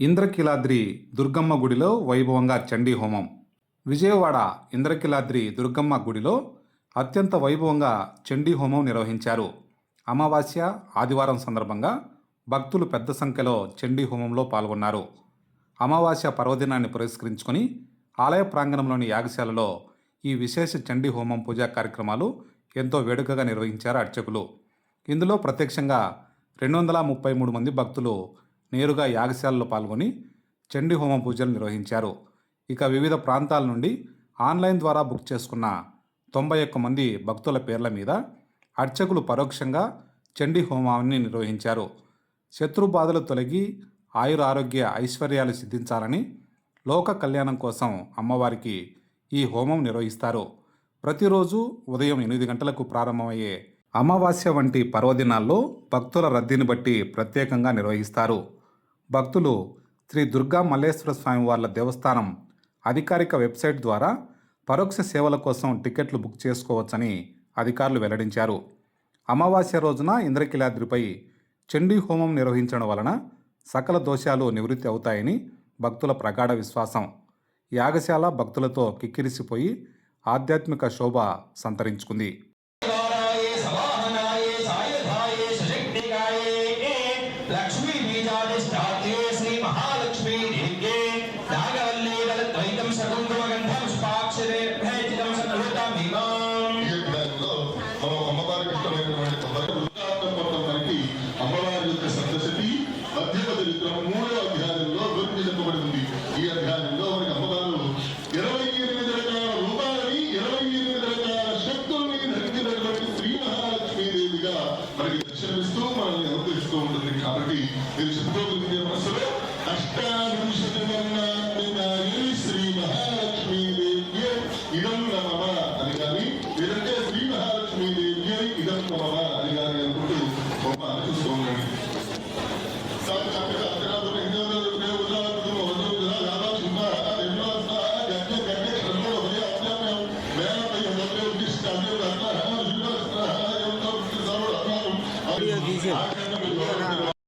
ఇంద్రకీలాద్రి దుర్గమ్మ గుడిలో వైభవంగా చండీ హోమం. విజయవాడ ఇంద్రకీలాద్రి దుర్గమ్మ గుడిలో అత్యంత వైభవంగా చండీ హోమం నిర్వహించారు. అమావాస్య ఆదివారం సందర్భంగా భక్తులు పెద్ద సంఖ్యలో చండీ హోమంలో పాల్గొన్నారు. అమావాస్య పర్వదినాన్ని పురస్కరించుకొని ఆలయ ప్రాంగణంలోని యాగశాలలో ఈ విశేష చండీ హోమం పూజా కార్యక్రమాలు ఎంతో వేడుకగా నిర్వహించారు అర్చకులు. ఇందులో ప్రత్యక్షంగా 233 మంది భక్తులు నేరుగా యాగశాలలో పాల్గొని చండీ హోమం పూజలు నిర్వహించారు. ఇక వివిధ ప్రాంతాల నుండి ఆన్లైన్ ద్వారా బుక్ చేసుకున్న 91 మంది భక్తుల పేర్ల మీద అర్చకులు పరోక్షంగా చండీ హోమాన్ని నిర్వహించారు. శత్రు బాధలు తొలగి ఆయుర ఆరోగ్య ఐశ్వర్యాలు సిద్ధించాలని లోక కళ్యాణం కోసం అమ్మవారికి ఈ హోమం నిర్వహిస్తారు. ప్రతిరోజు ఉదయం 8 గంటలకు ప్రారంభమయ్యే అమావాస్య వంటి పర్వదినాల్లో భక్తుల రద్దీని బట్టి ప్రత్యేకంగా నిర్వహిస్తారు. భక్తులు శ్రీ దుర్గా మల్లేశ్వర స్వామి వార్ల దేవస్థానం అధికారిక వెబ్సైట్ ద్వారా పరోక్ష సేవల కోసం టికెట్లు బుక్ చేసుకోవచ్చని అధికారులు వెల్లడించారు. అమావాస్య రోజున ఇంద్రకీలాద్రిపై చండీ హోమం నిర్వహించడం వలన సకల దోషాలు నివృత్తి అవుతాయని భక్తుల ప్రగాఢ విశ్వాసం. యాగశాల భక్తులతో కిక్కిరిసిపోయి ఆధ్యాత్మిక శోభ సంతరించుకుంది. అమ్మవారి యొక్క సప్తశతి మధ్యమ చరిత్రం 3వ అధ్యాయంలో వివరించబడింది. ఈ అధ్యాయంలో మనకి అమ్మవారు 28 రకాల రూపాలని 28 రకాల శక్తుల్ని ధరించినటువంటి శ్రీ మహాలక్ష్మీదేవిగా మనకి దర్శనమిస్తూ మనల్ని అనుగ్రహిస్తూ ఉంటుంది. కాబట్టి మీరు చెప్పుకోగలిగే మనసులో అష్టావింశతి వర్ణాన్ని శ్రీ మహాలక్ష్మీదేవి ఇదం నమః అని కానీ, లేదంటే శ్రీ మహాలక్ష్మీదేవి ఇదం నమః అని కానీ అనుకుంటూ చూస్తూ ఉండండి. తీసే